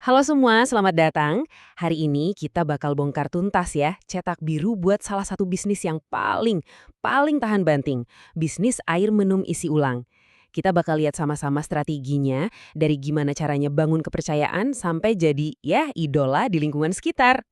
Halo semua, selamat datang. Hari ini kita bakal bongkar tuntas ya, cetak biru buat salah satu bisnis yang paling tahan banting. Bisnis air minum isi ulang. Kita bakal lihat sama-sama strateginya, dari gimana caranya bangun kepercayaan sampai jadi ya idola di lingkungan sekitar.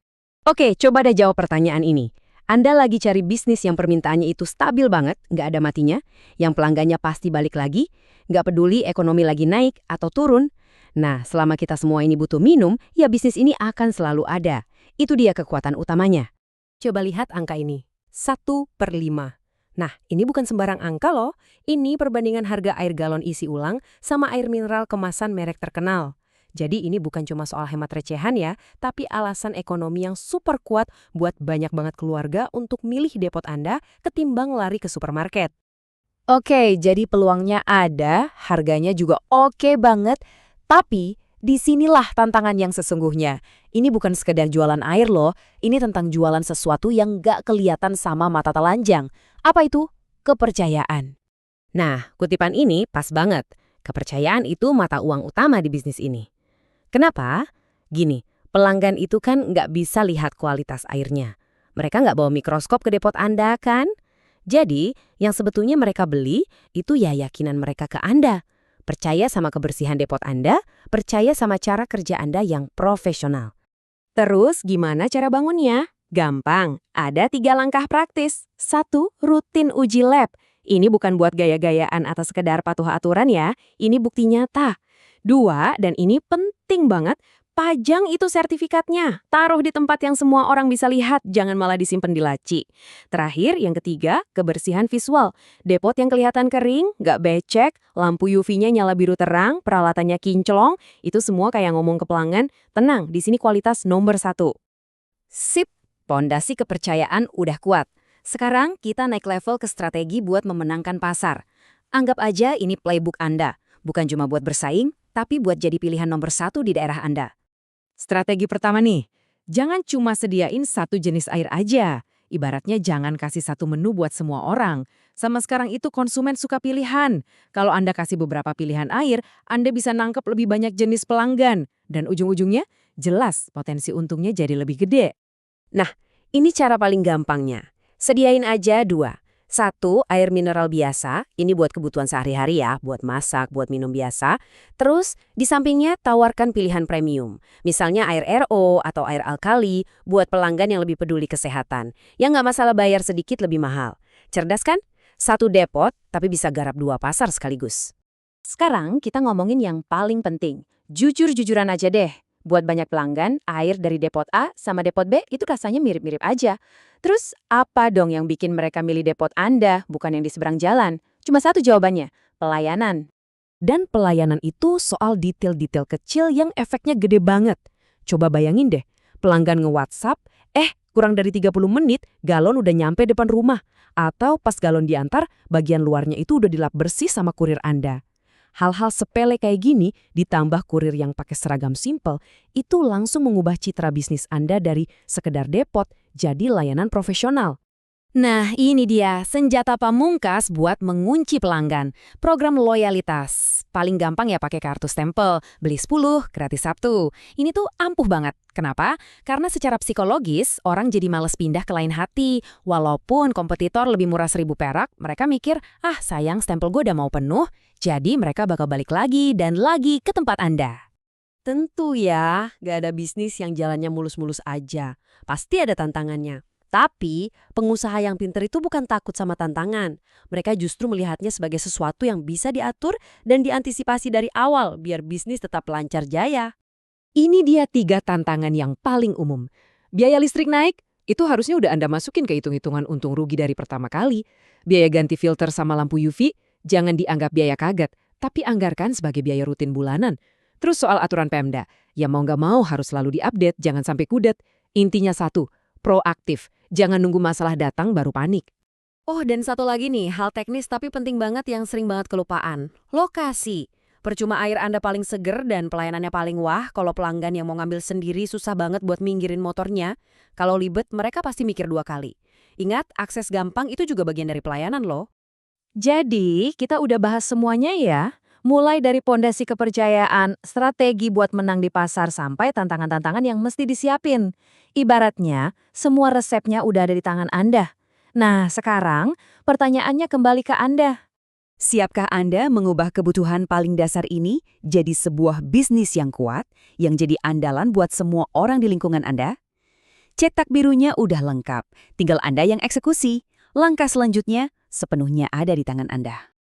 Oke, coba deh jawab pertanyaan ini. Anda lagi cari bisnis yang permintaannya itu stabil banget, nggak ada matinya, yang pelanggannya pasti balik lagi, nggak peduli ekonomi lagi naik atau turun. Nah, selama kita semua ini butuh minum, ya bisnis ini akan selalu ada. Itu dia kekuatan utamanya. Coba lihat angka ini, 1/5. Nah, ini bukan sembarang angka loh. Ini perbandingan harga air galon isi ulang sama air mineral kemasan merek terkenal. Jadi ini bukan cuma soal hemat recehan ya, tapi alasan ekonomi yang super kuat buat banyak banget keluarga untuk milih depot Anda ketimbang lari ke supermarket. Oke, jadi peluangnya ada, harganya juga oke banget, tapi disinilah tantangan yang sesungguhnya. Ini bukan sekedar jualan air loh, ini tentang jualan sesuatu yang nggak kelihatan sama mata telanjang. Apa itu? Kepercayaan. Nah, kutipan ini pas banget. Kepercayaan itu mata uang utama di bisnis ini. Kenapa? Gini, pelanggan itu kan nggak bisa lihat kualitas airnya. Mereka nggak bawa mikroskop ke depot Anda kan? Jadi, yang sebetulnya mereka beli itu ya yakinan mereka ke Anda. Percaya sama kebersihan depot Anda, percaya sama cara kerja Anda yang profesional. Terus gimana cara bangunnya? Gampang, ada 3 langkah praktis. 1. Rutin uji lab. Ini bukan buat gaya-gayaan atau sekedar patuh aturan ya, ini bukti nyata. 2, dan ini penting banget, pajang itu sertifikatnya. Taruh di tempat yang semua orang bisa lihat, jangan malah disimpan di laci. Terakhir, yang ketiga, kebersihan visual. Depot yang kelihatan kering, nggak becek, lampu UV-nya nyala biru terang, peralatannya kinclong, itu semua kayak ngomong ke pelanggan, tenang, di sini kualitas nomor 1. Sip, pondasi kepercayaan udah kuat. Sekarang kita naik level ke strategi buat memenangkan pasar. Anggap aja ini playbook Anda, bukan cuma buat bersaing, tapi buat jadi pilihan nomor 1 di daerah Anda. Strategi pertama nih, jangan cuma sediain satu jenis air aja. Ibaratnya jangan kasih satu menu buat semua orang. Sama sekarang itu konsumen suka pilihan. Kalau Anda kasih beberapa pilihan air, Anda bisa nangkep lebih banyak jenis pelanggan. Dan ujung-ujungnya, jelas potensi untungnya jadi lebih gede. Nah, ini cara paling gampangnya. Sediain aja 2. 1, air mineral biasa, ini buat kebutuhan sehari-hari ya, buat masak, buat minum biasa. Terus, di sampingnya tawarkan pilihan premium. Misalnya air RO atau air alkali, buat pelanggan yang lebih peduli kesehatan. Yang nggak masalah bayar sedikit lebih mahal. Cerdas kan? 1 depot, tapi bisa garap 2 pasar sekaligus. Sekarang kita ngomongin yang paling penting. Jujur-jujuran aja deh. Buat banyak pelanggan, air dari depot A sama depot B itu rasanya mirip-mirip aja. Terus apa dong yang bikin mereka milih depot Anda, bukan yang di seberang jalan? Cuma satu jawabannya, pelayanan. Dan pelayanan itu soal detail-detail kecil yang efeknya gede banget. Coba bayangin deh, pelanggan nge-WhatsApp, kurang dari 30 menit, galon udah nyampe depan rumah. Atau pas galon diantar, bagian luarnya itu udah dilap bersih sama kurir Anda. Hal-hal sepele kayak gini, ditambah kurir yang pakai seragam simple, itu langsung mengubah citra bisnis Anda dari sekedar depot jadi layanan profesional. Nah, ini dia senjata pamungkas buat mengunci pelanggan. Program loyalitas. Paling gampang ya pakai kartu stempel. Beli 10, gratis Sabtu. Ini tuh ampuh banget. Kenapa? Karena secara psikologis, orang jadi males pindah ke lain hati. Walaupun kompetitor lebih murah 1.000 perak, mereka mikir, sayang stempel gue udah mau penuh. Jadi mereka bakal balik lagi dan lagi ke tempat Anda. Tentu ya, gak ada bisnis yang jalannya mulus-mulus aja. Pasti ada tantangannya. Tapi, pengusaha yang pinter itu bukan takut sama tantangan. Mereka justru melihatnya sebagai sesuatu yang bisa diatur dan diantisipasi dari awal biar bisnis tetap lancar jaya. Ini dia 3 tantangan yang paling umum. Biaya listrik naik, itu harusnya udah Anda masukin ke hitung-hitungan untung rugi dari pertama kali. Biaya ganti filter sama lampu UV, jangan dianggap biaya kaget, tapi anggarkan sebagai biaya rutin bulanan. Terus soal aturan Pemda, ya mau nggak mau harus selalu diupdate, jangan sampai kudet. Intinya 1, proaktif. Jangan nunggu masalah datang baru panik. Oh, dan satu lagi nih, hal teknis tapi penting banget yang sering banget kelupaan. Lokasi. Percuma air Anda paling seger dan pelayanannya paling wah kalau pelanggan yang mau ngambil sendiri susah banget buat minggirin motornya. Kalau libet, mereka pasti mikir 2 kali. Ingat, akses gampang itu juga bagian dari pelayanan loh. Jadi, kita udah bahas semuanya ya. Mulai dari pondasi kepercayaan, strategi buat menang di pasar sampai tantangan-tantangan yang mesti disiapin. Ibaratnya, semua resepnya udah ada di tangan Anda. Nah, sekarang pertanyaannya kembali ke Anda. Siapkah Anda mengubah kebutuhan paling dasar ini jadi sebuah bisnis yang kuat, yang jadi andalan buat semua orang di lingkungan Anda? Cetak birunya udah lengkap, tinggal Anda yang eksekusi. Langkah selanjutnya sepenuhnya ada di tangan Anda.